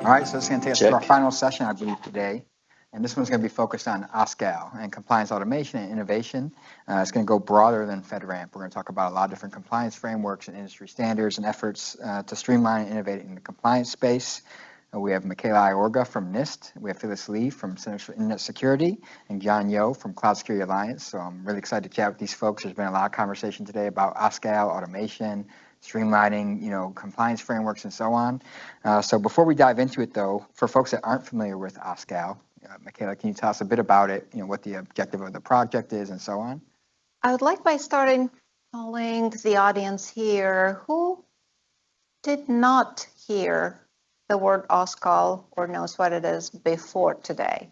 All right, so this is going to take us to our final session, I believe, today. And this one's going to be focused on OSCAL and compliance automation and innovation. It's going to go broader than FedRAMP. We're going to talk about a lot of different compliance frameworks and industry standards and efforts to streamline and innovate in the compliance space. We have Michaela Iorga from NIST. We have Phyllis Lee from Center for Internet Security and Yeoh from Cloud Security Alliance. So I'm really excited to chat with these folks. There's been a lot of conversation today about OSCAL, automation, streamlining, compliance frameworks and so on. So before we dive into it, though, for folks that aren't familiar with OSCAL, Michaela, can you tell us a bit about it, what the objective of the project is and so on? I would like by starting telling the audience here who did not hear the word OSCAL or knows what it is before today.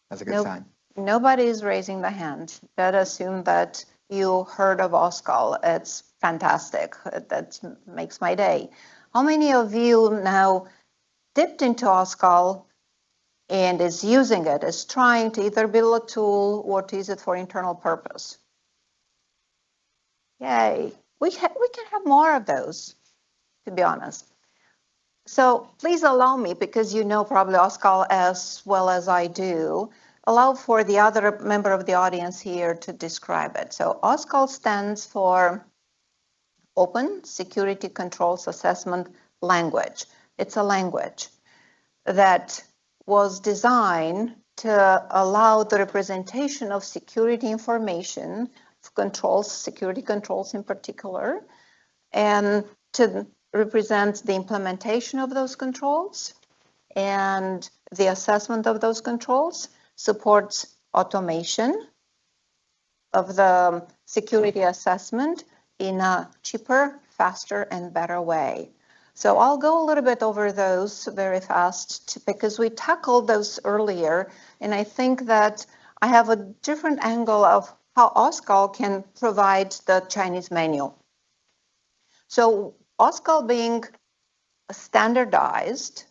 That's a good sign. Nobody is raising the hand. That assume that you heard of OSCAL. It's fantastic. That makes my day. How many of you now dipped into OSCAL and is using it, is trying to either build a tool or to use it for internal purpose? Yay. We can have more of those, to be honest. So please allow me, because you know probably OSCAL as well as I do, allow for the other member of the audience here to describe it. So OSCAL stands for Open Security Controls Assessment Language. It's a language that was designed to allow the representation of security information, controls, security controls in particular, and to represent the implementation of those controls and the assessment of those controls, supports automation of the security assessment in a cheaper, faster, and better way. So I'll go a little bit over those very fast because we tackled those earlier, and I think that I have a different angle of how OSCAL can provide the Chinese menu. So OSCAL being standardized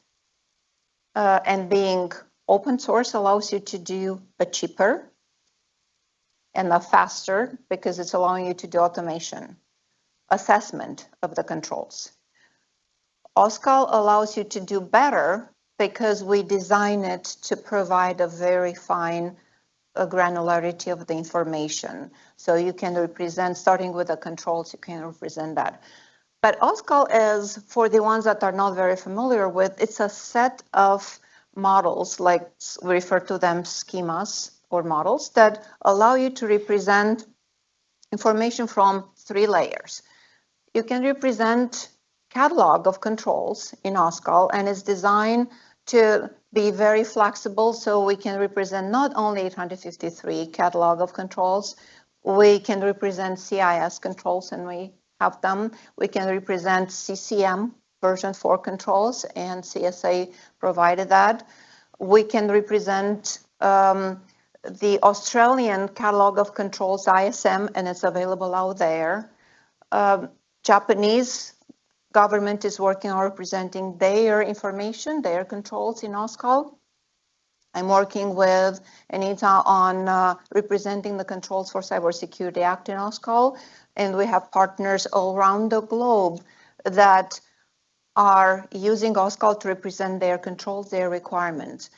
and being open source allows you to do a cheaper and a faster, because it's allowing you to do automation, assessment of the controls. OSCAL allows you to do better because we design it to provide a very fine granularity of the information. So you can represent, starting with the controls, you can represent that. But OSCAL is, for the ones that are not very familiar with, it's a set of models, like we refer to them schemas or models, that allow you to represent information from 3 layers. You can represent catalog of controls in OSCAL, and it's designed to be very flexible, so we can represent not only 853 catalog of controls, we can represent CIS controls, and we have them. We can represent CCM version 4 controls, and CSA provided that. We can represent the Australian catalog of controls, ISM, and it's available out there. Japanese government is working on representing their information, their controls in OSCAL. I'm working with Anita on representing the controls for Cybersecurity Act in OSCAL, and we have partners all around the globe that are using OSCAL to represent their controls, their requirements.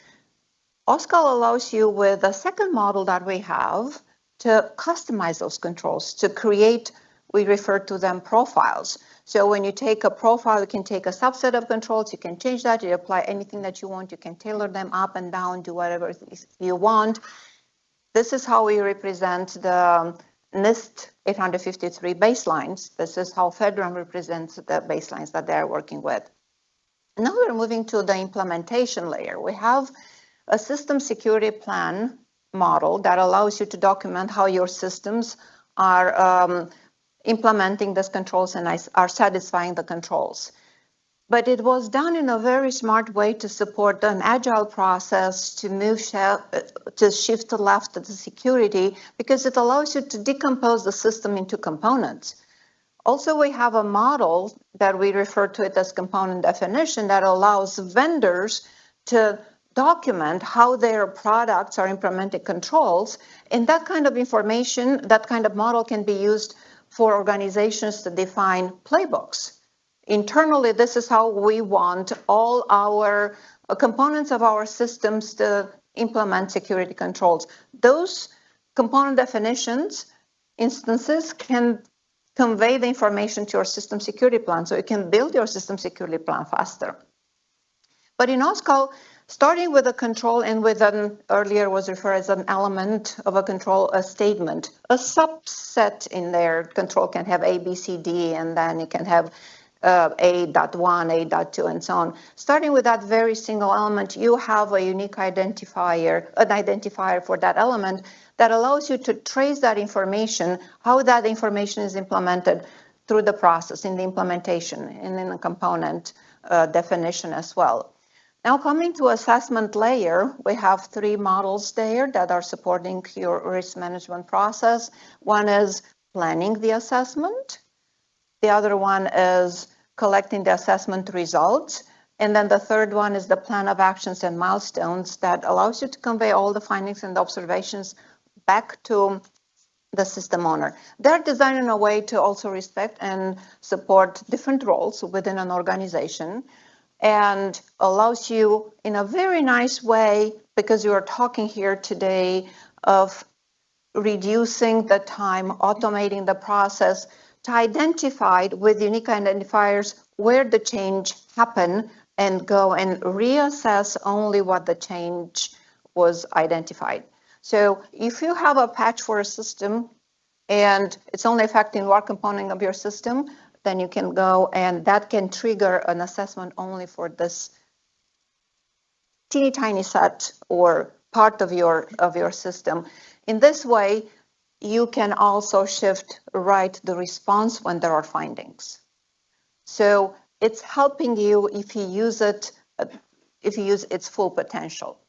OSCAL allows you, with the second model that we have, to customize those controls, to create, we refer to them profiles. So when you take a profile, you can take a subset of controls, you can change that, you apply anything that you want, you can tailor them up and down, do whatever you want. This is how we represent the NIST 853 baselines. This is how FedRAMP represents the baselines that they're working with. Now we're moving to the implementation layer. We have a system security plan model that allows you to document how your systems are implementing these controls and are satisfying the controls. But it was done in a very smart way to support an agile process, to move to shift to left of the security, because it allows you to decompose the system into components. Also, we have a model that we refer to it as component definition that allows vendors to document how their products are implementing controls. And that kind of information, that kind of model can be used for organizations to define playbooks. internally, this is how we want all our components of our systems to implement security controls. Those component definitions, instances can convey the information to your system security plan, so you can build your system security plan faster. But in OSCAL, starting with a control and with an, earlier was referred as an element of a control, a statement, a subset in there. Control can have A, B, C, D, and then it can have A.1, A.2, and so on. Starting with that very single element, you have a unique identifier, an identifier for that element that allows you to trace that information, how that information is implemented through the process in the implementation and in the component definition as well. Now coming to assessment layer, we have 3 models there that are supporting your risk management process. One is planning the assessment. The other one is collecting the assessment results. And then the third one is the plan of actions and milestones that allows you to convey all the findings and observations back to the system owner. They're designed in a way to also respect and support different roles within an organization and allows you in a very nice way, because you are talking here today of reducing the time, automating the process, to identify with unique identifiers where the change happened and go and reassess only what the change was identified. So if you have a patch for a system and it's only affecting one component of your system, then you can go and that can trigger an assessment only for this teeny tiny set or part of your system. In this way, you can also shift right the response when there are findings. So it's helping you if you use it, if you use its full potential.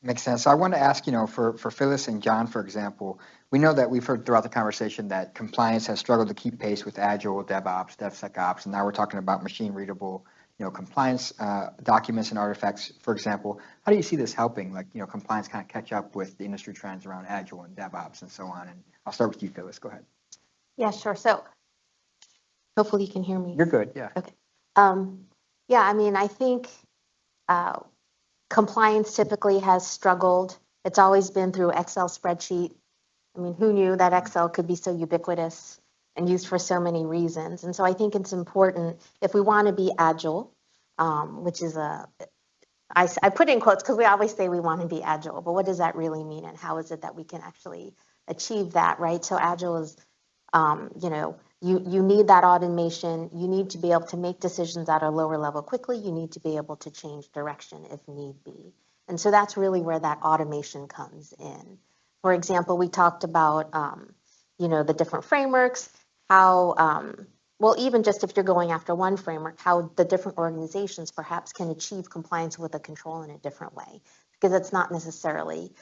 Makes sense. So I want to ask, for Phyllis and John, for example, we know that we've heard throughout the conversation that compliance has struggled to keep pace with Agile, DevOps, DevSecOps, and now we're talking about machine-readable, compliance documents and artifacts, for example. How do you see this helping, compliance kind of catch up with the industry trends around Agile and DevOps and so on? And I'll start with you, Phyllis. Go ahead. Yeah, sure. So hopefully you can hear me. You're good, yeah. Okay. Yeah, I mean, I think compliance typically has struggled. It's always been through Excel spreadsheet. I mean, who knew that Excel could be so ubiquitous and used for so many reasons? And so I think it's important if we want to be agile, which is I put in quotes because we always say we want to be agile, but what does that really mean and how is it that we can actually achieve that, right? So agile is, you need that automation. You need to be able to make decisions at a lower level quickly. You need to be able to change direction if need be. And so that's really where that automation comes in. For example, we talked about, the different frameworks, how, well, even just if you're going after one framework, how the different organizations perhaps can achieve compliance with a control in a different way, because it's not necessarily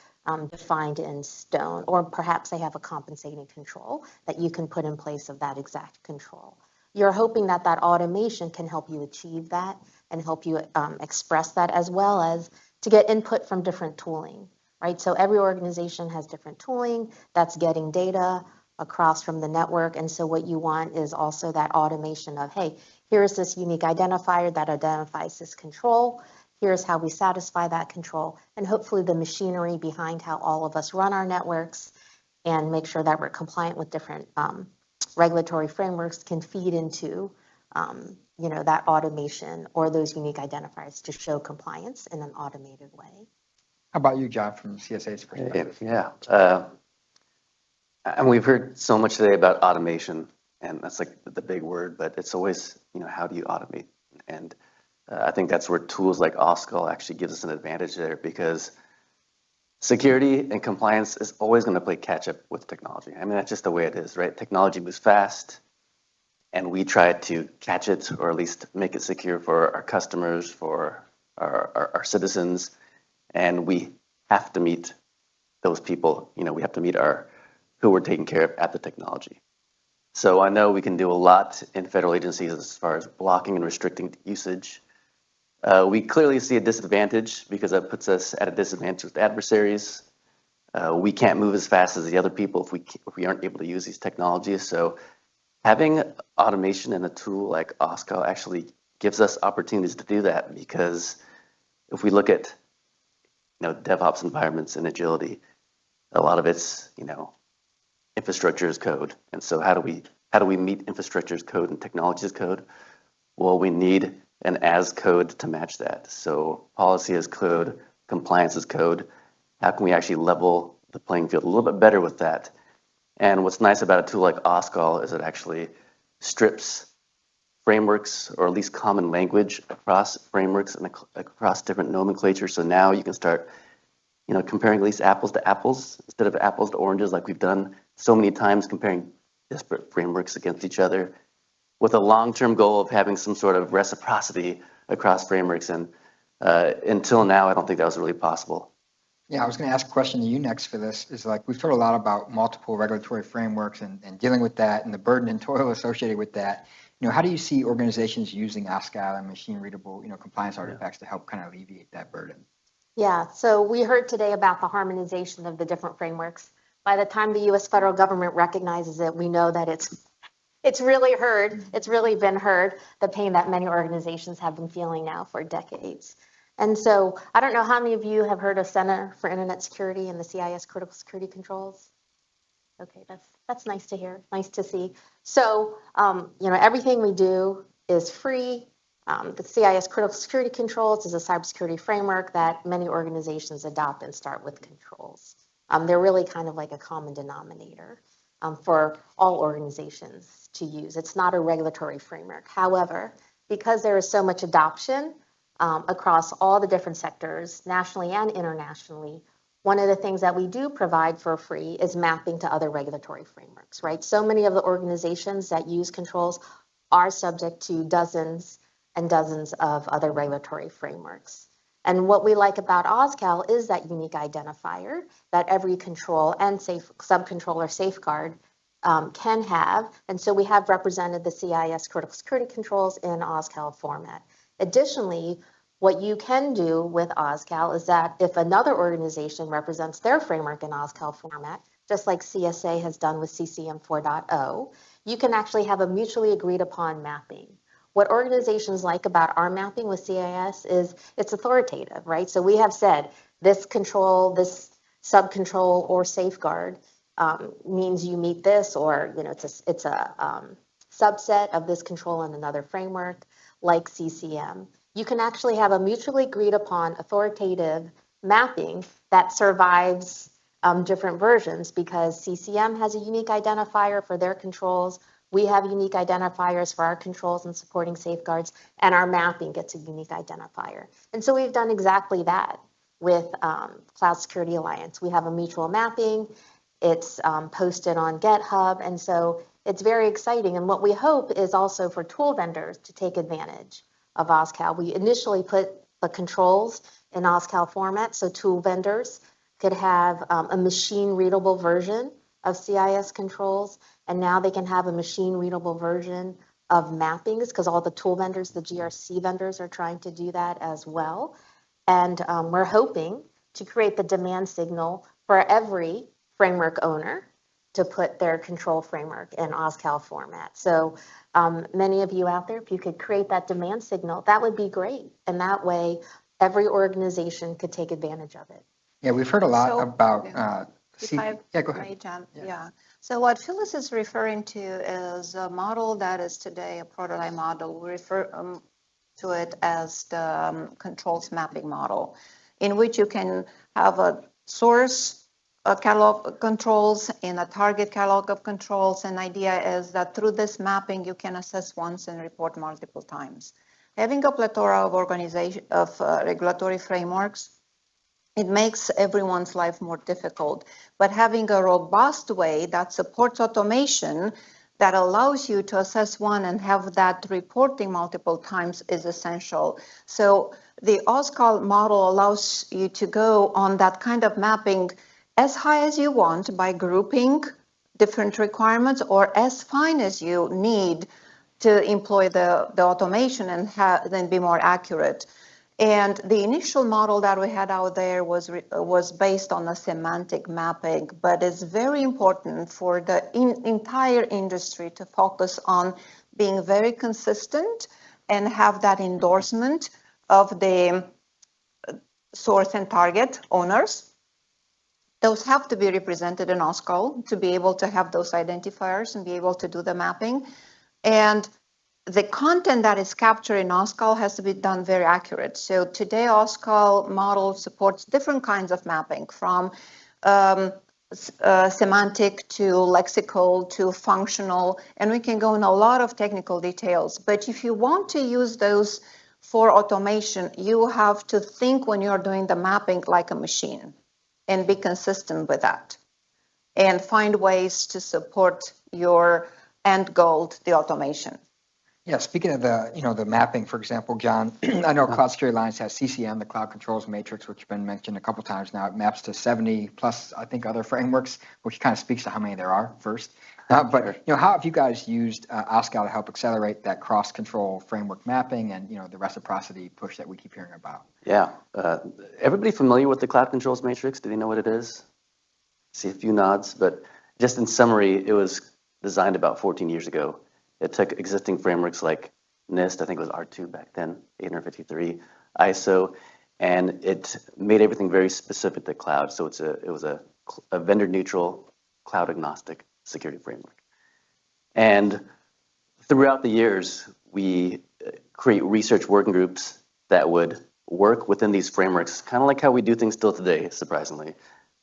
defined in stone, or perhaps they have a compensating control that you can put in place of that exact control. You're hoping that that automation can help you achieve that and help you express that, as well as to get input from different tooling, right? So every organization has different tooling that's getting data across from the network. And so what you want is also that automation of, hey, here's this unique identifier that identifies this control. Here's how we satisfy that control. And hopefully the machinery behind how all of us run our networks and make sure that we're compliant with different regulatory frameworks can feed into that automation or those unique identifiers to show compliance in an automated way. How about you, John, from CSA's perspective? Yeah. And we've heard so much today about automation, and that's like the big word, but it's always, how do you automate? And I think that's where tools like OSCAL actually gives us an advantage there, because security and compliance is always going to play catch up with technology. I mean, that's just the way it is, right? Technology moves fast, and we try to catch it, or at least make it secure for our customers, for our citizens, and we have to meet those people. We have to meet who we're taking care of at the technology. So I know we can do a lot in federal agencies as far as blocking and restricting we clearly see a disadvantage, because that puts us at a disadvantage with adversaries. We can't move as fast as the other people if we aren't able to use these technologies. So Having automation and a tool like OSCAL actually gives us opportunities to do that, because if we look at DevOps environments and agility, a lot of it's infrastructure as code. And so how do we meet infrastructure as code and technology as code? Well, we need an as code to match that. So policy as code, compliance as code. How can we actually level the playing field a little bit better with that? And what's nice about a tool like OSCAL is it actually strips frameworks, or at least common language across frameworks and across different nomenclature. So now you can start comparing at least apples to apples instead of apples to oranges, like we've done so many times, comparing disparate frameworks against each other, with a long-term goal of having some sort of reciprocity across frameworks. And until now, I don't think that was really possible. Yeah, I was going to ask a question to you next for this. Is like, we've heard a lot about multiple regulatory frameworks and dealing with that and the burden and toil associated with that. How do you see organizations using OSCAL and machine-readable, compliance artifacts to help kind of alleviate that burden? Yeah, so we heard today about the harmonization of the different frameworks. By the time the U.S. federal government recognizes it, we know that it's really been heard, the pain that many organizations have been feeling now for decades. And so I don't know how many of you have heard of Center for Internet Security and the CIS critical security controls. Okay, that's nice to hear, nice to see. So, everything we do is free. The CIS critical security controls is a cybersecurity framework that many organizations adopt and start with controls. They're really kind of like a common denominator for all organizations to use. It's not a regulatory framework. However, because there is so much adoption across all the different sectors, nationally and internationally, one of the things that we do provide for free is mapping to other regulatory frameworks, right? So many of the organizations that use controls are subject to dozens and dozens of other regulatory frameworks. And what we like about OSCAL is that unique identifier that every control and subcontrol or safeguard can have. And so we have represented the CIS critical security controls in OSCAL format. Additionally, what you can do with OSCAL is that if another organization represents their framework in OSCAL format, just like CSA has done with CCM 4.0, you can actually have a mutually agreed upon mapping. What organizations like about our mapping with CIS is it's authoritative, right? So we have said this control, this subcontrol or safeguard means you meet this, or it's a subset of this control in another framework like CCM. You can actually have a mutually agreed upon authoritative mapping that survives different versions, because CCM has a unique identifier for their controls. We have unique identifiers for our controls and supporting safeguards, and our mapping gets a unique identifier. And so we've done exactly that with Cloud Security Alliance. We have a mutual mapping. It's posted on GitHub, and so it's very exciting. And what we hope is also for tool vendors to take advantage of OSCAL. We initially put the controls in OSCAL format, so tool vendors could have a machine-readable version of CIS controls, and now they can have a machine-readable version of mappings, because all the tool vendors, the GRC vendors, are trying to do that as well. And we're hoping to create the demand signal for every framework owner to put their control framework in OSCAL format. So many of you out there, if you could create that demand signal, that would be great. And that way, every organization could take advantage of it. Yeah, we've heard a lot about... Yeah, go ahead. Yeah. So what Phyllis is referring to is a model that is today a prototype model. We refer to it as the controls mapping model, in which you can have a source catalog of controls and a target catalog of controls. And the idea is that through this mapping, you can assess once and report multiple times. Having a plethora of regulatory frameworks, it makes everyone's life more difficult. But having a robust way that supports automation that allows you to assess one and have that reporting multiple times is essential. So the OSCAL model allows you to go on that kind of mapping as high as you want by grouping different requirements, or as fine as you need to employ the automation and then be more accurate. And the initial model that we had out there was based on a semantic mapping, but it's very important for the entire industry to focus on being very consistent and have that endorsement of the source and target owners. Those have to be represented in OSCAL to be able to have those identifiers and be able to do the mapping. And the content that is captured in OSCAL has to be done very accurate. So today, OSCAL model supports different kinds of mapping, from semantic to lexical to functional, and we can go in a lot of technical details. But if you want to use those for automation, you have to think when you're doing the mapping like a machine and be consistent with that and find ways to support your end goal, the automation. Yeah, speaking of the mapping, for example, John, I know Cloud Security Alliance has CCM, the Cloud Controls Matrix, which has been mentioned a couple times now. It maps to 70 plus, I think, other frameworks, which kind of speaks to how many there are first. But how have you guys used OSCAL to help accelerate that cross-control framework mapping and the reciprocity push that we keep hearing about? Yeah, everybody familiar with the Cloud Controls Matrix? Do they know what it is? See a few nods, but just in summary, it was designed about 14 years ago. It took existing frameworks like NIST, I think it was R2 back then, 853, ISO, and it made everything very specific to cloud. So it was a vendor-neutral, cloud-agnostic security framework. And throughout the years, we create research working groups that would work within these frameworks, kind of like how we do things still today, surprisingly.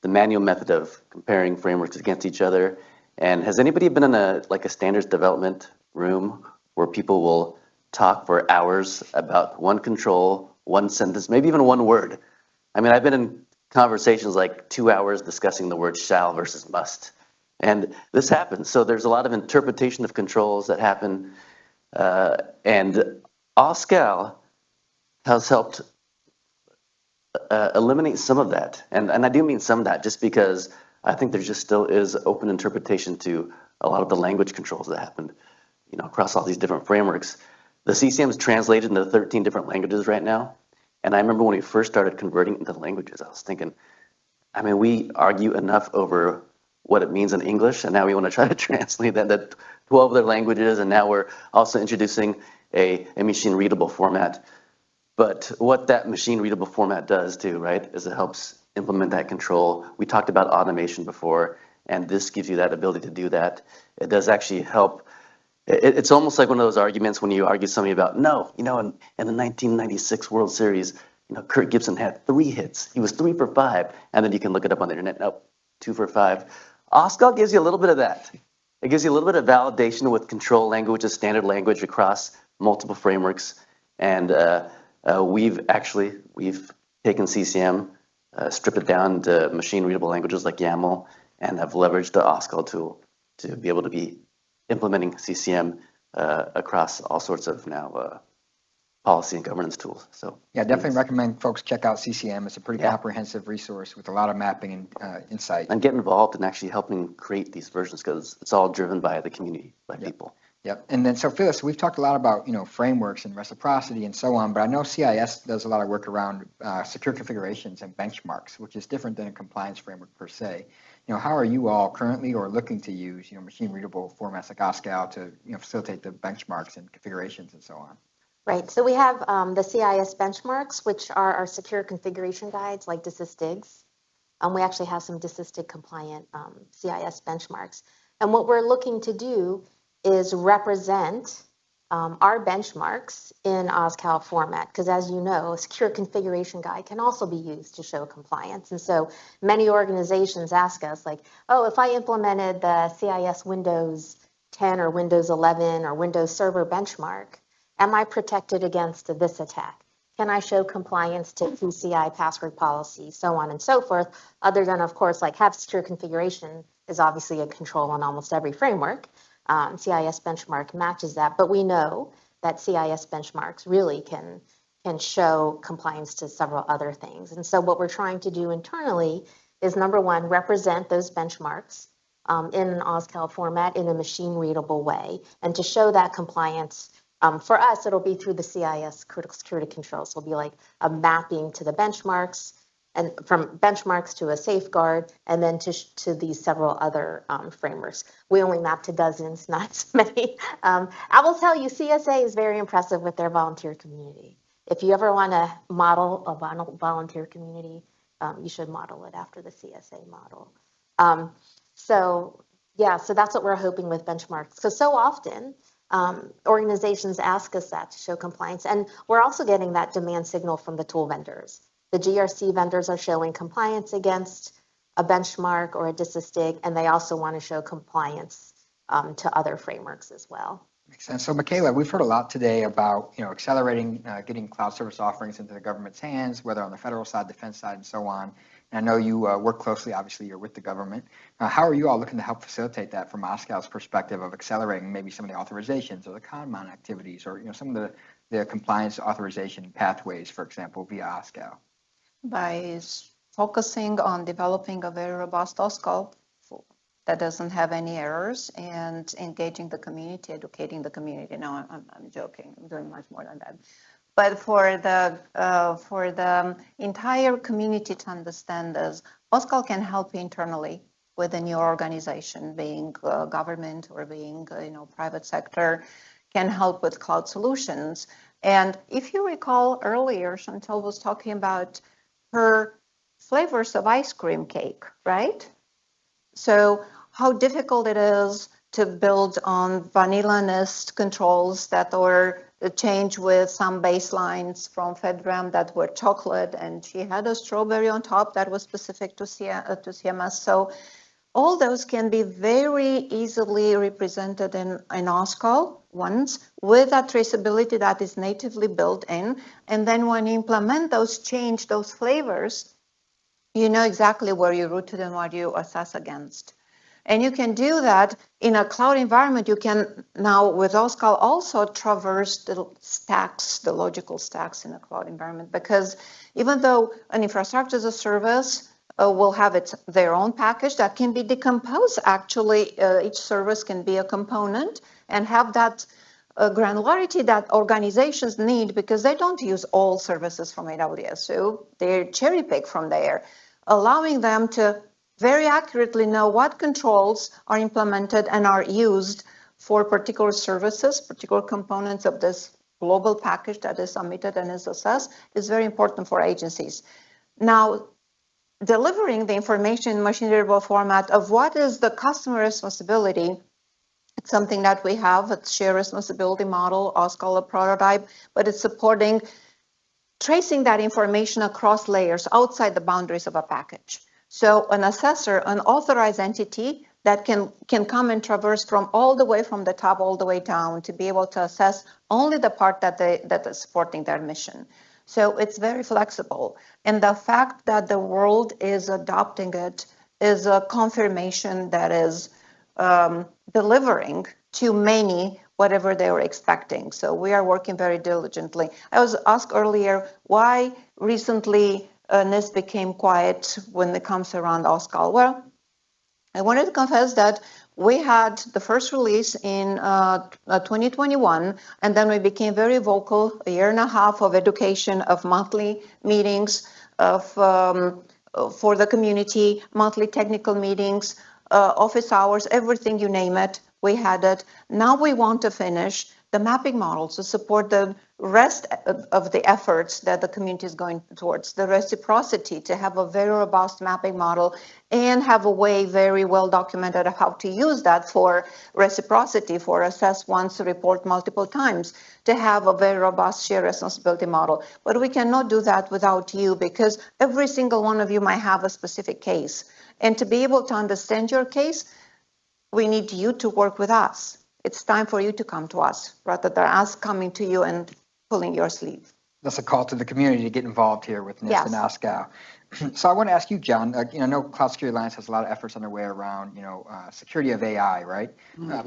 The manual method of comparing frameworks against each other. And has anybody been in a standards development room where people will talk for hours about one control, one sentence, maybe even one word? I mean, I've been in conversations like 2 hours discussing the word shall versus must. And this happens. So there's a lot of interpretation of controls that happen. And OSCAL has helped eliminate some of that. And I do mean some of that just because I think there just still is open interpretation to a lot of the language controls that happened, across all these different frameworks. The CCM is translated into 13 different languages right now. And I remember when we first started converting into languages, I was thinking, I mean, we argue enough over what it means in English, and now we want to try to translate that to 12 other languages, and now we're also introducing a machine-readable format. But what that machine-readable format does too, right, is it helps implement that control. We talked about automation before, and this gives you that ability to do that. It does actually help. It's almost like one of those arguments when you argue something about, no, in the 1996 World Series, Kirk Gibson had 3 hits. He was 3 for 5, and then you can look it up on the internet. Nope, 2 for 5. OSCAL gives you a little bit of that. It gives you a little bit of validation with control language, a standard language across multiple frameworks. And we've taken CCM, stripped it down to machine-readable languages like YAML, and have leveraged the OSCAL tool to be able to be implementing CCM across all sorts of now policy and governance tools. So yeah, definitely recommend folks check out CCM. It's a pretty comprehensive resource with a lot of mapping and insight. And get involved in actually helping create these versions because it's all driven by the community, by people. Yep. And then, so Phyllis, we've talked a lot about, frameworks and reciprocity and so on, but I know CIS does a lot of work around secure configurations and benchmarks, which is different than a compliance framework per se. How are you all currently or looking to use, machine-readable formats like OSCAL to, facilitate the benchmarks and configurations and so on? Right. So we have the CIS benchmarks, which are our secure configuration guides like DysISTIGs. We actually have some DysISTIG compliant CIS benchmarks. And what we're looking to do is represent our benchmarks in OSCAL format, because as you know, a secure configuration guide can also be used to show compliance. And so many organizations ask us like, oh, if I implemented the CIS Windows 10 or Windows 11 or Windows Server benchmark, am I protected against this attack? Can I show compliance to PCI password policy, so on and so forth, other than, of course, like have secure configuration is obviously a control on almost every framework. CIS benchmark matches that, but we know that CIS benchmarks really can show compliance to several other things. And so what we're trying to do internally is, number one, represent those benchmarks in an OSCAL format in a machine-readable way, and to show that compliance For us, it'll be through the CIS critical security controls. It'll be like a mapping to the benchmarks, and from benchmarks to a safeguard, and then to these several other frameworks. We only map to dozens, not so many. I will tell you, CSA is very impressive with their volunteer community. If you ever want to model a volunteer community, you should model it after the CSA model. So that's what we're hoping with benchmarks. So often, organizations ask us that to show compliance, and we're also getting that demand signal from the tool vendors. The GRC vendors are showing compliance against a benchmark or a DISA-STIG, and they also want to show compliance to other frameworks as well. Makes sense. So, Michaela, we've heard a lot today about accelerating getting cloud service offerings into the government's hands, whether on the federal side, defense side, and so on. And I know you work closely. Obviously, you're with the government. How are you all looking to help facilitate that from OSCAL's perspective of accelerating maybe some of the authorizations or the ConMon activities, or some of the compliance authorization pathways, for example, via OSCAL? By focusing on developing a very robust OSCAL that doesn't have any errors, and engaging the community, educating the community. No, I'm joking. I'm doing much more than that. But for the entire community to understand this, OSCAL can help internally within your organization, being government or being private sector, can help with cloud solutions. And if you recall earlier, Chantal was talking about her flavors of ice cream cake, right? So how difficult it is to build on vanilla NIST controls that were changed with some baselines from FedRAMP that were chocolate, and she had a strawberry on top that was specific to CMS. So all those can be very easily represented in OSCAL once, with that traceability that is natively built in. And then when you implement those flavors, you know exactly where you're rooted and what you assess against. And you can do that in a cloud environment. You can now, with OSCAL, also traverse the stacks, the logical stacks in a cloud environment, because even though an infrastructure as a service will have their own package that can be decomposed, actually, each service can be a component and have that granularity that organizations need, because they don't use all services from AWS. So they cherry pick from there, allowing them to very accurately know what controls are implemented and are used for particular services, particular components of this global package that is submitted and is assessed, is very important for agencies. Now, delivering the information in machine-readable format of what is the customer responsibility, it's something that we have, it's shared responsibility model, OSCAL a prototype, but it's supporting tracing that information across layers outside the boundaries of a package. So an assessor, an authorized entity that can come and traverse from all the way from the top all the way down to be able to assess only the part that is supporting their mission. So it's very flexible. And the fact that the world is adopting it is a confirmation that is delivering to many whatever they were expecting. So we are working very diligently. I was asked earlier why recently NIST became quiet when it comes around OSCAL. Well, I wanted to confess that we had the first release in 2021, and then we became very vocal, a year and a half of education, of monthly meetings, for the community, monthly technical meetings, office hours, everything, you name it, we had it. Now we want to finish the mapping model to support the rest of the efforts that the community is going towards, the reciprocity, to have a very robust mapping model and have a way very well documented of how to use that for reciprocity, for assess once, report multiple times, to have a very robust shared responsibility model. But we cannot do that without you, because every single one of you might have a specific case. And to be able to understand your case, we need you to work with us. It's time for you to come to us rather than us coming to you and pulling your sleeve. That's a call to the community to get involved here with NIST Yes. and OSCAL. So I want to ask you, John, I know Cloud Security Alliance has a lot of efforts underway around, security of AI, right?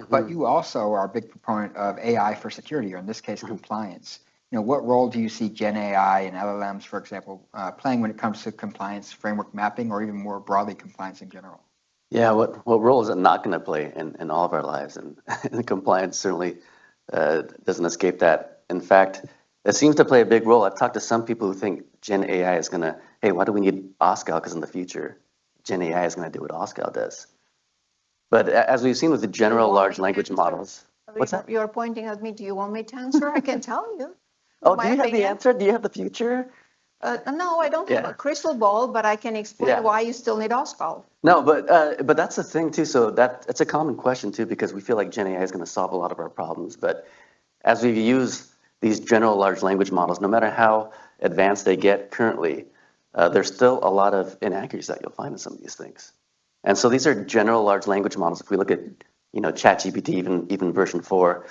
But you also are a big proponent of AI for security, or in this case, compliance. What role do you see Gen AI and LLMs, for example, playing when it comes to compliance framework mapping, or even more broadly, compliance in general? Yeah, what role is it not going to play in all of our lives? And compliance certainly doesn't escape that. In fact, it seems to play a big role. I've talked to some people who think Gen AI is going to, hey, why do we need OSCAL? Because in the future, Gen AI is going to do what OSCAL does. But as we've seen with the general large language models, what's that? You're pointing at me. Do you want me to answer? I can tell you. Oh, do you have the answer? Do you have the future? No, I don't have a crystal ball, but I can explain why you still need OSCAL. No, but that's the thing too. So that's a common question too, because we feel like Gen AI is going to solve a lot of our problems. But as we use these general large language models, no matter how advanced they get currently, there's still a lot of inaccuracies that you'll find in some of these things. And so these are general large language models. If we look at, ChatGPT, even version 4,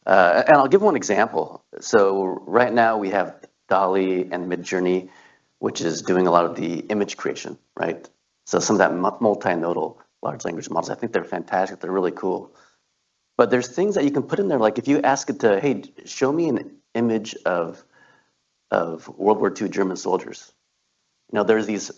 and I'll give one example. So right now we have DALL-E and Midjourney, which is doing a lot of the image creation, right? So some of that multinodal large language models, I think they're fantastic. They're really cool. But there's things that you can put in there, like if you ask it to, hey, show me an image of World War II German soldiers. There's these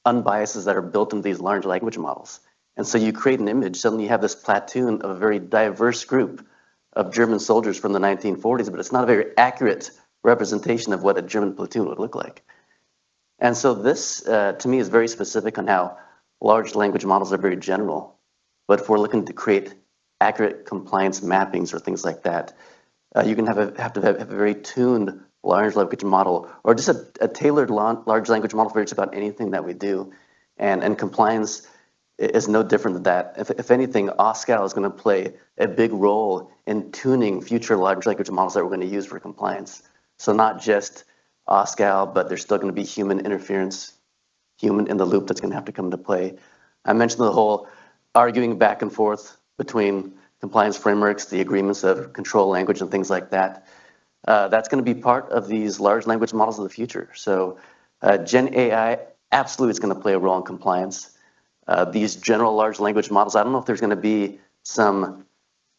unbiases that are built into these large language models. And so you create an image, suddenly you have this platoon of a very diverse group of German soldiers from the 1940s, but it's not a very accurate representation of what a German platoon would look like. And so this, to me, is very specific on how large language models are very general. But if we're looking to create accurate compliance mappings or things like that, you can have to have a very tuned large language model, or just a tailored large language model for just about anything that we do. And compliance is no different than that. If anything, OSCAL is going to play a big role in tuning future large language models that we're going to use for compliance. So not just OSCAL, but there's still going to be human interference, human in the loop that's going to have to come into play. I mentioned the whole arguing back and forth between compliance frameworks, the agreements of control language and things like that. That's going to be part of these large language models of the future. So Gen AI absolutely is going to play a role in compliance. These general large language models, I don't know if there's going to be some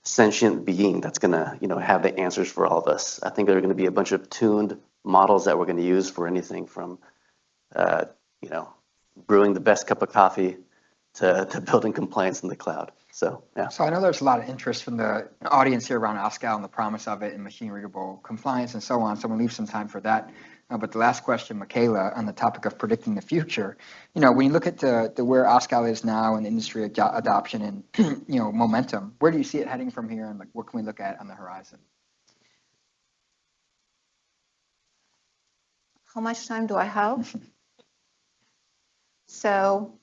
sentient being that's going to have the answers for all of us. I think there are going to be a bunch of tuned models that we're going to use for anything from brewing the best cup of coffee to building compliance in the cloud. So yeah. So I know there's a lot of interest from the audience here around OSCAL and the promise of it and machine readable compliance and so on. So we'll leave some time for that. But the last question, Michaela, on the topic of predicting the future, when you look at the where OSCAL is now and industry adoption and momentum, where do you see it heading from here, and what can we look at on the horizon? How much time do I have? So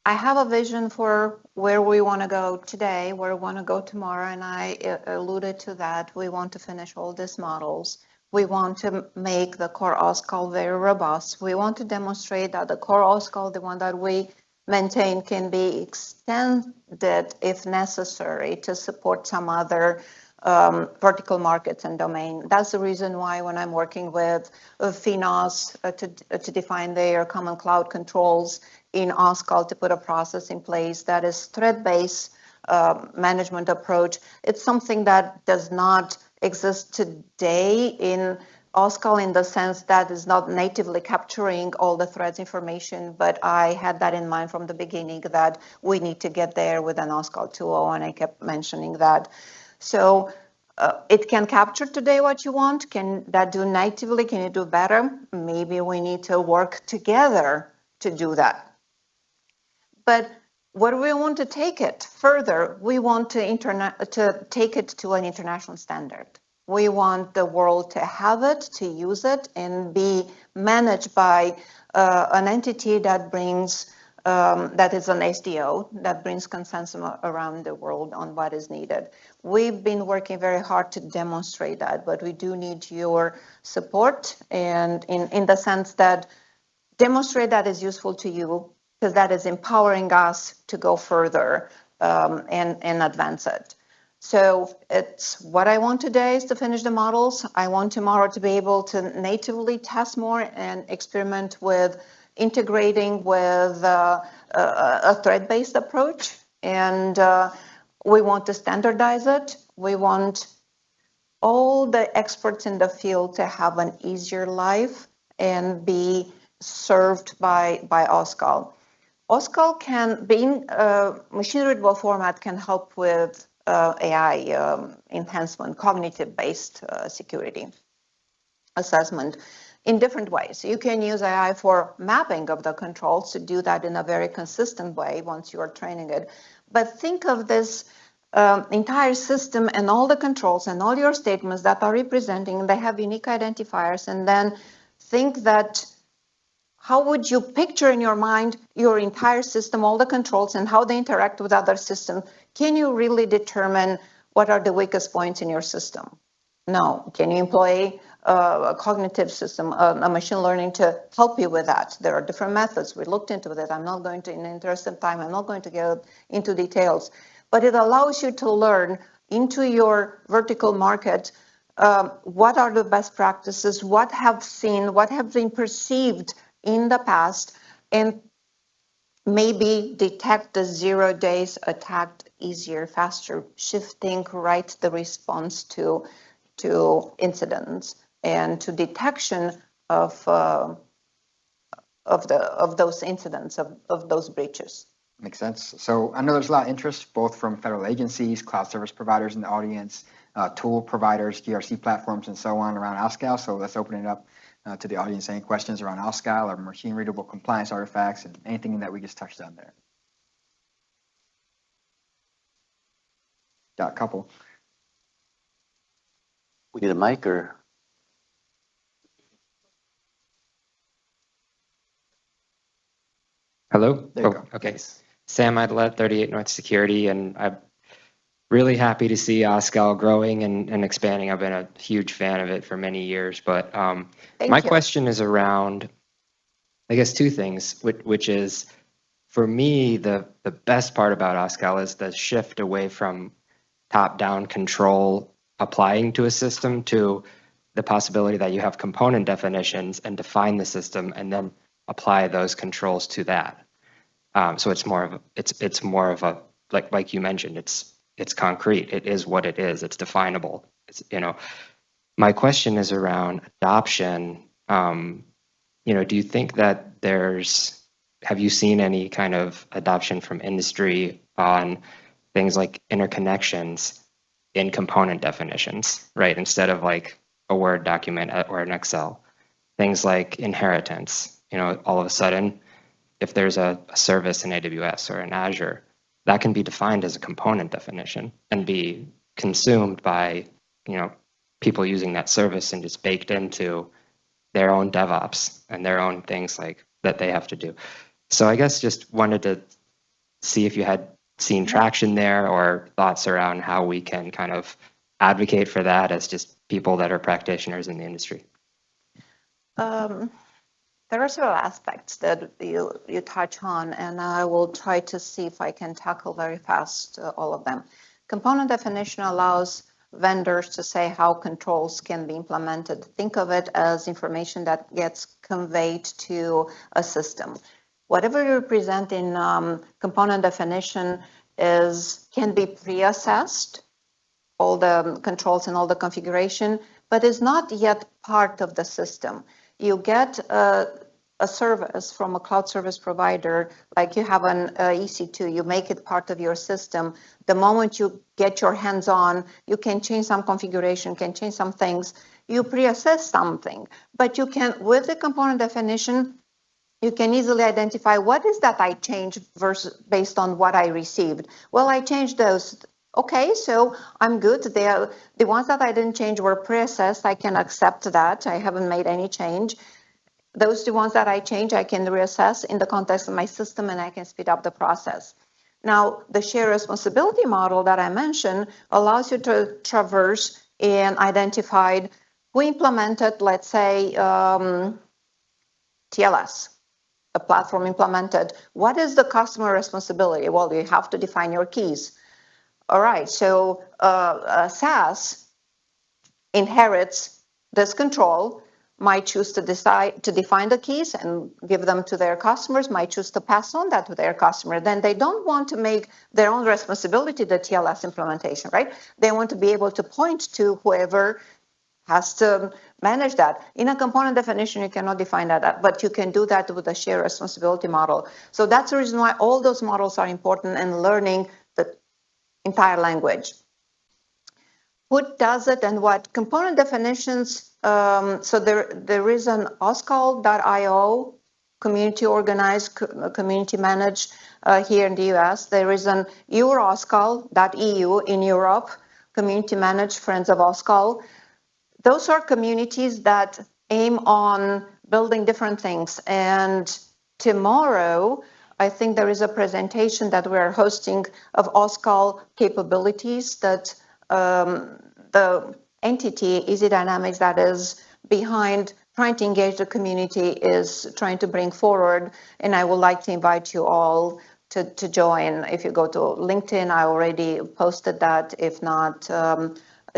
I have a vision for where we want to go today, where we want to go tomorrow, and I alluded to that. We want to finish all these models. We want to make the core OSCAL very robust. We want to demonstrate that the core OSCAL, the one that we maintain, can be extended if necessary to support some other vertical markets and domain. That's the reason why when I'm working with FINOS to define their common cloud controls in OSCAL, to put a process in place that is thread-based management approach, it's something that does not exist today in OSCAL in the sense that is not natively capturing all the threads information, but I had that in mind from the beginning that we need to get there with an OSCAL 2.0, and I kept mentioning that. So it can capture today what you want. Can that do natively? Can it do better? Maybe we need to work together to do that. But where do we want to take it further? We want to take it to an international standard. We want the world to have it, to use it, and be managed by an entity that brings, that is an SDO, that brings consensus around the world on what is needed. We've been working very hard to demonstrate that, but we do need your support, and in the sense that demonstrate that is useful to you, because that is empowering us to go further and advance it. So it's what I want today is to finish the models. I want tomorrow to be able to natively test more and experiment with integrating with a thread-based approach. And we want to standardize it. We want all the experts in the field to have an easier life and be served by OSCAL. OSCAL can, being a machine readable format, can help with AI enhancement, cognitive-based security assessment in different ways. You can use AI for mapping of the controls to do that in a very consistent way once you are training it. But think of this entire system and all the controls and all your statements that are representing, they have unique identifiers, and then think that how would you picture in your mind your entire system, all the controls, and how they interact with other systems? Can you really determine what are the weakest points in your system? No. Can you employ a cognitive system, a machine learning to help you with that? There are different methods. We looked into that. I'm not going to, in the interest of time, I'm not going to get into details. But it allows you to learn into your vertical market what are the best practices, what have been perceived in the past, and maybe detect the 0 days attack easier, faster, shifting right the response to incidents and to detection of those incidents, of those breaches. Makes sense. So I know there's a lot of interest both from federal agencies, cloud service providers in the audience, tool providers, GRC platforms, and so on around OSCAL. So let's open it up to the audience. Any questions around OSCAL or machine readable compliance artifacts and anything that we just touched on there? Got a couple. We need a mic or? Hello? There you go. Okay. Nice. Sam Idlet, 38 North Security, and I'm really happy to see OSCAL growing and expanding. I've been a huge fan of it for many years, but my question is around, I guess, two things, which is, for me, the best part about OSCAL is the shift away from top-down control applying to a system to the possibility that you have component definitions and define the system and then apply those controls to that. So it's more of a like you mentioned, it's concrete. It is what it is. It's definable. My question is around adoption. Do you think that have you seen any kind of adoption from industry on things like interconnections in component definitions, right? Instead of like a Word document or an Excel, things like inheritance. All of a sudden, if there's a service in AWS or in Azure, that can be defined as a component definition and be consumed by, people using that service and just baked into their own DevOps and their own things like that they have to do. So I guess just wanted to see if you had seen traction there or thoughts around how we can kind of advocate for that as just people that are practitioners in the industry. There are several aspects that you touch on, and I will try to see if I can tackle very fast all of them. Component definition allows vendors to say how controls can be implemented. Think of it as information that gets conveyed to a system. Whatever you present in component definition can be pre-assessed, all the controls and all the configuration, but is not yet part of the system. You get a service from a cloud service provider, like you have an EC2, you make it part of your system. The moment you get your hands on, you can change some configuration, can change some things. You pre-assess something, but you can, with the component definition, you can easily identify what is that I changed versus based on what I received. Well, I changed those. Okay, so I'm good. The ones that I didn't change were pre-assessed. I can accept that. I haven't made any change. Those two ones that I change, I can reassess in the context of my system, and I can speed up the process. Now, the shared responsibility model that I mentioned allows you to traverse and identify who implemented, let's say, TLS. A platform implemented. What is the customer responsibility? Well, you have to define your keys. All right, so SaaS inherits this control, might choose to decide to define the keys and give them to their customers, might choose to pass on that to their customer. Then they don't want to make their own responsibility the TLS implementation, right? They want to be able to point to whoever has to manage that. In a component definition, you cannot define that, but you can do that with a shared responsibility model. So that's the reason why all those models are important, and learning entire language. Who does it and what? Component definitions, so there is an OSCAL.io, community organized, community managed here in the US. There is an EuroOSCAL.eu in Europe, community managed Friends of OSCAL. Those are communities that aim on building different things. And tomorrow, I think there is a presentation that we're hosting of OSCAL capabilities that the entity, Easy Dynamics, that is behind trying to engage the community is trying to bring forward. And I would like to invite you all to join. If you go to LinkedIn, I already posted that. If not,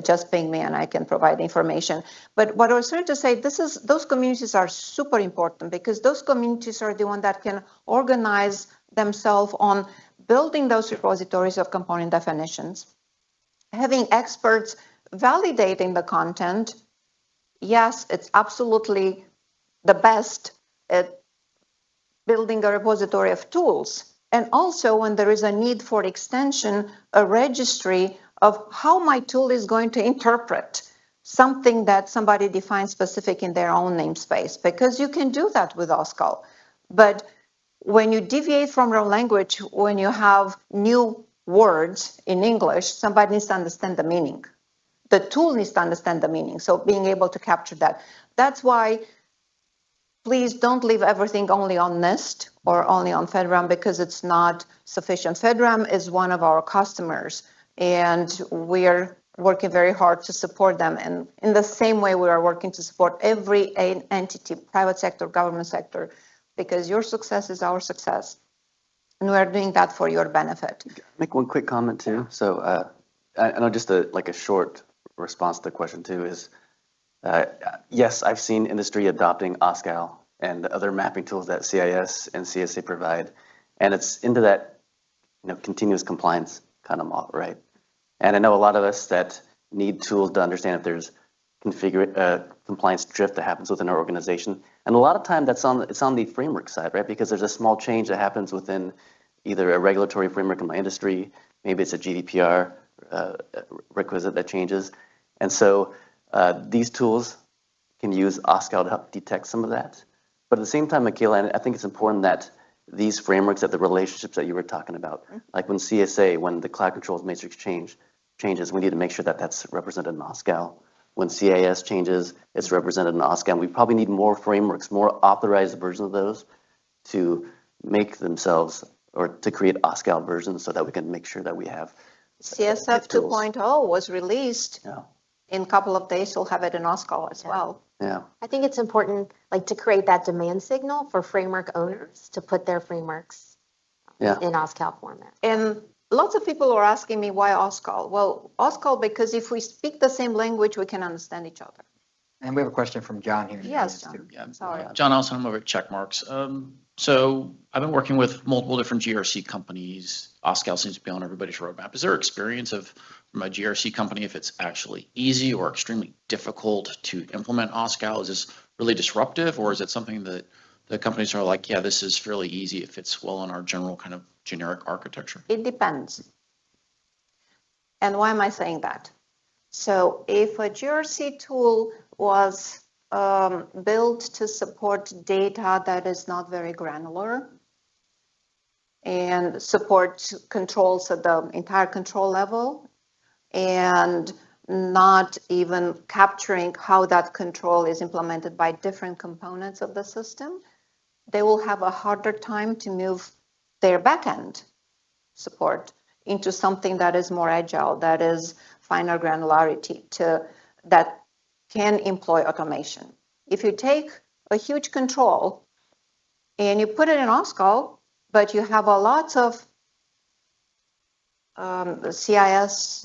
just ping me and I can provide information. But what I was trying to say, those communities are super important because those communities are the ones that can organize themselves on building those repositories of component definitions, having experts validating the content. Yes, it's absolutely the best at building a repository of tools. And also when there is a need for extension, a registry of how my tool is going to interpret something that somebody defines specific in their own namespace, because you can do that with OSCAL. But when you deviate from your language, when you have new words in English, somebody needs to understand the meaning. The tool needs to understand the meaning. So being able to capture that. That's why please don't leave everything only on NIST or only on FedRAMP because it's not sufficient. FedRAMP is one of our customers and we're working very hard to support them. And in the same way, we are working to support every entity, private sector, government sector, because your success is our success. And we're doing that for your benefit. Make one quick comment too. So I know just a short response to the question too is, yes, I've seen industry adopting OSCAL and other mapping tools that CIS and CSA provide, and it's into that continuous compliance kind of model, right? And I know a lot of us that need tools to understand if there's compliance drift that happens within our organization, and a lot of time it's on the framework side, right? Because there's a small change that happens within either a regulatory framework in my industry, maybe it's a GDPR requisite that changes, and so these tools can use OSCAL to help detect some of that. But at the same time, Michaela, I think it's important that these frameworks, that the relationships that you were talking about, like when CSA, when the cloud controls matrix changes, we need to make sure that that's represented in OSCAL. When CIS changes, it's represented in OSCAL. We probably need more frameworks, more authorized versions of those to make themselves or to create OSCAL versions so that we can make sure that we have CSF 2.0 was released. Yeah. In a couple of days, we'll have it in OSCAL as well. Yeah. I think it's important, to create that demand signal for framework owners to put their frameworks in OSCAL format. And lots of people are asking me why OSCAL. Well, OSCAL because if we speak the same language, we can understand each other. And we have a question from John here. Yes, John. Yeah. Sorry. John Allison, I'm over at Checkmarks. So I've been working with multiple different GRC companies. OSCAL seems to be on everybody's roadmap. Is there experience from a GRC company if it's actually easy or extremely difficult to implement OSCAL? Is this really disruptive, or is it something that the companies are like, yeah, this is fairly easy, it fits well in our general kind of generic architecture? It depends. And why am I saying that? So if a GRC tool was built to support data that is not very granular and support controls at the entire control level and not even capturing how that control is implemented by different components of the system, they will have a harder time to move their backend support into something that is more agile, that is finer granularity, that can employ automation. If you take a huge control and you put it in OSCAL, but you have a lot of the CIS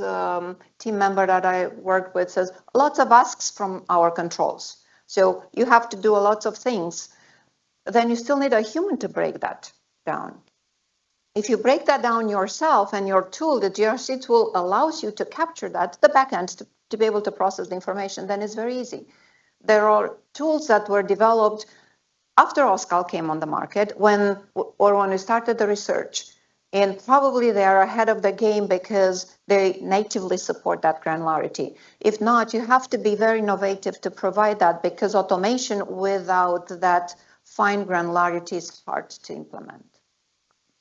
team member that I worked with says, lots of asks from our controls. So you have to do a lot of things. Then you still need a human to break that down. If you break that down yourself and your tool, the GRC tool, allows you to capture that, the backend, to be able to process the information, then it's very easy. There are tools that were developed after OSCAL came on the market when we started the research. And probably they are ahead of the game because they natively support that granularity. If not, you have to be very innovative to provide that, because automation without that fine granularity is hard to implement.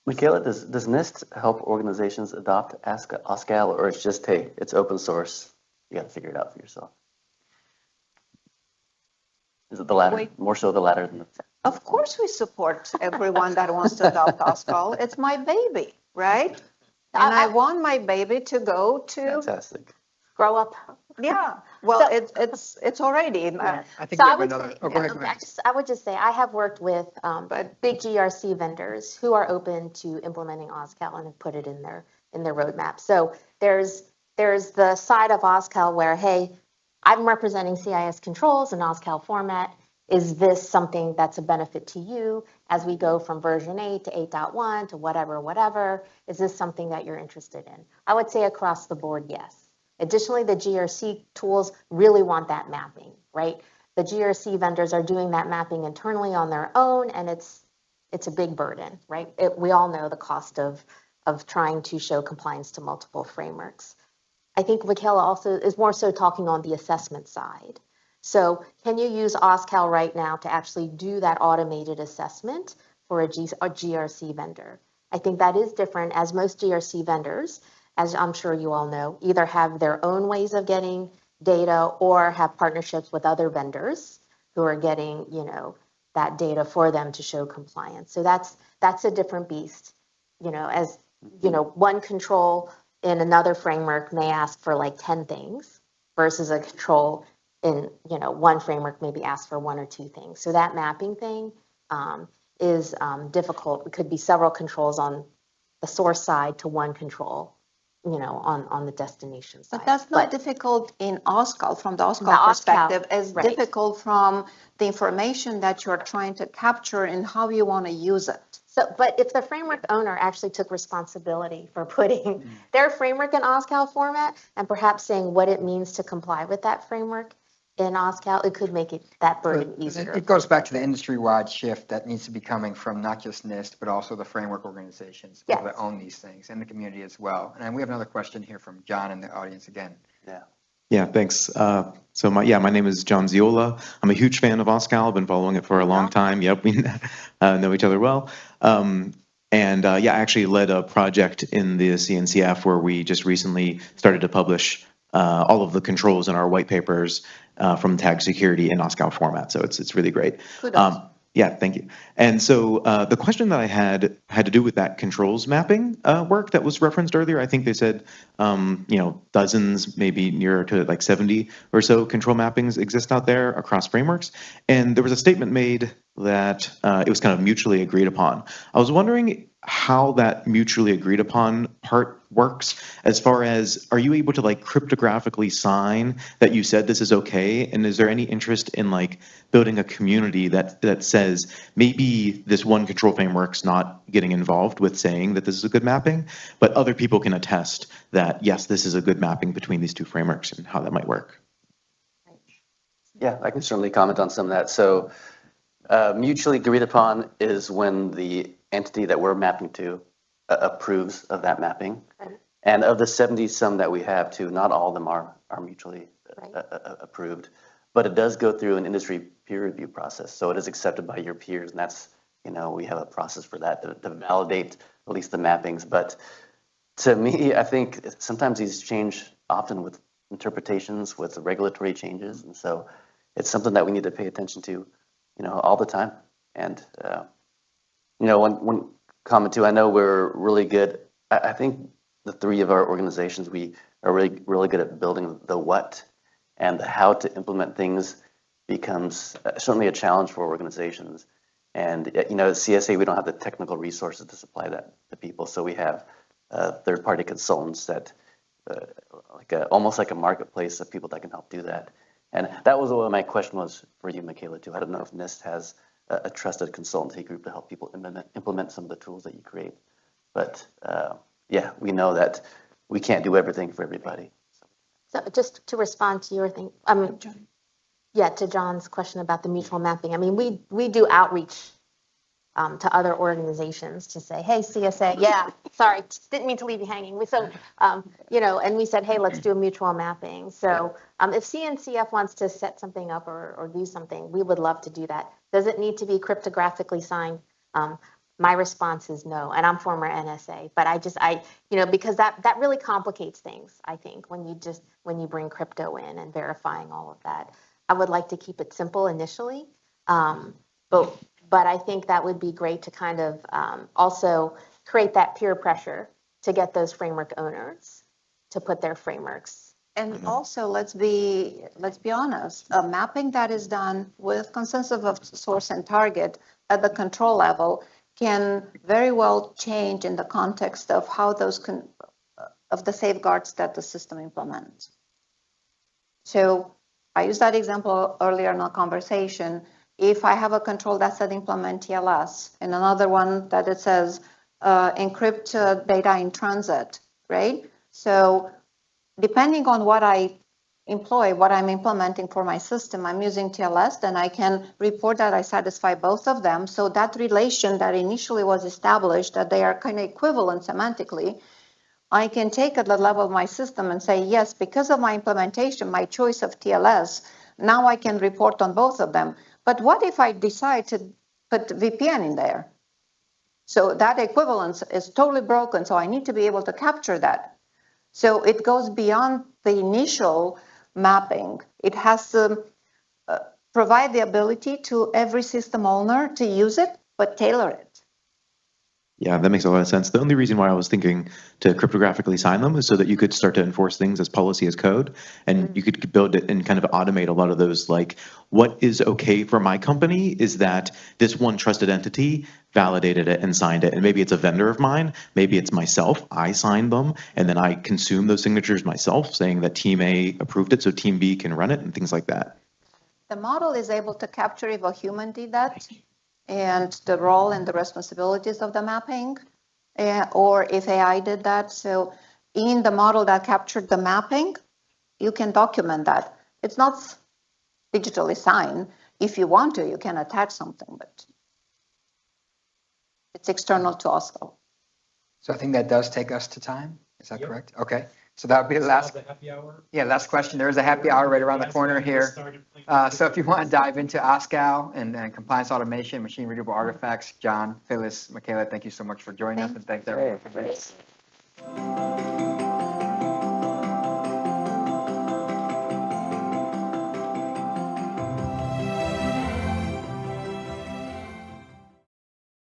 Michaela, does NIST help organizations adopt OSCAL, or it's just, hey, it's open source, you got to figure it out for yourself? Is it the latter? More so the latter than the... Of course we support everyone that wants to adopt OSCAL. It's my baby, right? And I want my baby to go to... Fantastic. Grow up. Yeah, well, it's already... Yeah. I think So we I have would another... say, Oh, go ahead. I would just say I have worked with big GRC vendors who are open to implementing OSCAL and have put it in their roadmap. So there's the side of OSCAL where, hey, I'm representing CIS controls in OSCAL format. Is this something that's a benefit to you as we go from version 8 to 8.1 to whatever? Is this something that you're interested in? I would say across the board, yes. Additionally, the GRC tools really want that mapping, right? The GRC vendors are doing that mapping internally on their own, and it's a big burden, right? We all know the cost of trying to show compliance to multiple frameworks. I think Michaela also is more so talking on the assessment side. So can you use OSCAL right now to actually do that automated assessment for a GRC vendor? I think that is different, as most GRC vendors, as I'm sure you all know, either have their own ways of getting data or have partnerships with other vendors who are getting, that data for them to show compliance. So that's a different beast. As one control in another framework may ask for like 10 things versus a control in one framework maybe ask for 1 or 2 things. So that mapping thing is difficult. It could be several controls on the source side to one control, on the destination side. But that's not difficult in OSCAL from the OSCAL perspective. It's right. difficult from the information that you're trying to capture and how you want to use it. So, but if the framework owner actually took responsibility for putting their framework in OSCAL format and perhaps saying what it means to comply with that framework in OSCAL, it could make that burden easier. It goes back to the industry-wide shift that needs to be coming from not just NIST, but also the framework organizations that own these things, and the community as well. And we have another question here from John in the audience again. Yeah, thanks. My name is John Ziola. I'm a huge fan of OSCAL. I've been following it for a long time. Yep, we know each other well. I actually led a project in the CNCF where we just recently started to publish all of the controls in our white papers from tag security in OSCAL format. So it's really great. Yeah, thank you. And so the question that I had to do with that controls mapping work that was referenced earlier. I think they said, dozens, maybe nearer to like 70 or so control mappings exist out there across frameworks. And there was a statement made that it was kind of mutually agreed upon. I was wondering how that mutually agreed upon part works, as far as, are you able to like cryptographically sign that you said this is okay? And is there any interest in like building a community that says maybe this one control framework's not getting involved with saying that this is a good mapping, but other people can attest that yes, this is a good mapping between these two frameworks, and how that might work? Yeah, I can certainly comment on some of that. So mutually agreed upon is when the entity that we're mapping to approves of that mapping. Right. And of the 70-some that we have too, not all of them are mutually approved, but it does go through an industry peer review process. So it is accepted by your peers, and that's, we have a process for that to validate at least the mappings. But to me, I think sometimes these change often with interpretations, with the regulatory changes. And so it's something that we need to pay attention to, all the time. And, one comment too, I know we're really good. I think the three of our organizations, we are really, really good at building the what, and the how to implement things becomes certainly a challenge for organizations. And, at CSA, we don't have the technical resources to supply that to people. So we have third-party consultants that almost like a marketplace of people that can help do that. And that was what my question was for you, Michaela, too. I don't know if NIST has a trusted consultancy group to help people implement some of the tools that you create. But we know that we can't do everything for everybody. So just to respond to your thing, to John's question about the mutual mapping. I mean, we do outreach to other organizations to say, hey, CSA, yeah, sorry, didn't mean to leave you hanging. So, and we said, hey, let's do a mutual mapping. So if CNCF wants to set something up or do something, we would love to do that. Does it need to be cryptographically signed? My response is no, and I'm former NSA, but because that really complicates things, I think, when you bring crypto in and verifying all of that. I would like to keep it simple initially, but I think that would be great to kind of also create that peer pressure to get those framework owners to put their frameworks. And also, let's be honest, a mapping that is done with consensus of source and target at the control level can very well change in the context of how of the safeguards that the system implements. So I used that example earlier in our conversation. If I have a control that said implement TLS and another one that it says encrypt data in transit, right? So depending on what I employ, what I'm implementing for my system, I'm using TLS, then I can report that I satisfy both of them. So that relation that initially was established, that they are kind of equivalent semantically, I can take at the level of my system and say, yes, because of my implementation, my choice of TLS, now I can report on both of them. But what if I decide to put VPN in there? So that equivalence is totally broken, so I need to be able to capture that. So it goes beyond the initial mapping. It has to provide the ability to every system owner to use it, but tailor it. Yeah, that makes a lot of sense. The only reason why I was thinking to cryptographically sign them is so that you could start to enforce things as policy as code, and you could build it and kind of automate a lot of those, like, what is okay for my company is that this one trusted entity validated it and signed it, and maybe it's a vendor of mine, maybe it's myself, I signed them, and then I consume those signatures myself, saying that Team A approved it so Team B can run it and things like that. The model is able to capture if a human did that, and the role and the responsibilities of the mapping, or if AI did that. So in the model that captured the mapping, you can document that. It's not digitally signed. If you want to, you can attach something, but it's external to OSCAL. So I think that does take us to time. Is that correct? Okay. So that would be the last. Happy hour. Yeah, last question. There is a happy hour right around the corner here. So if you want to dive into OSCAL and compliance automation, machine readable artifacts, John, Phyllis, Michaela, thank you so much for joining us, and thanks everyone for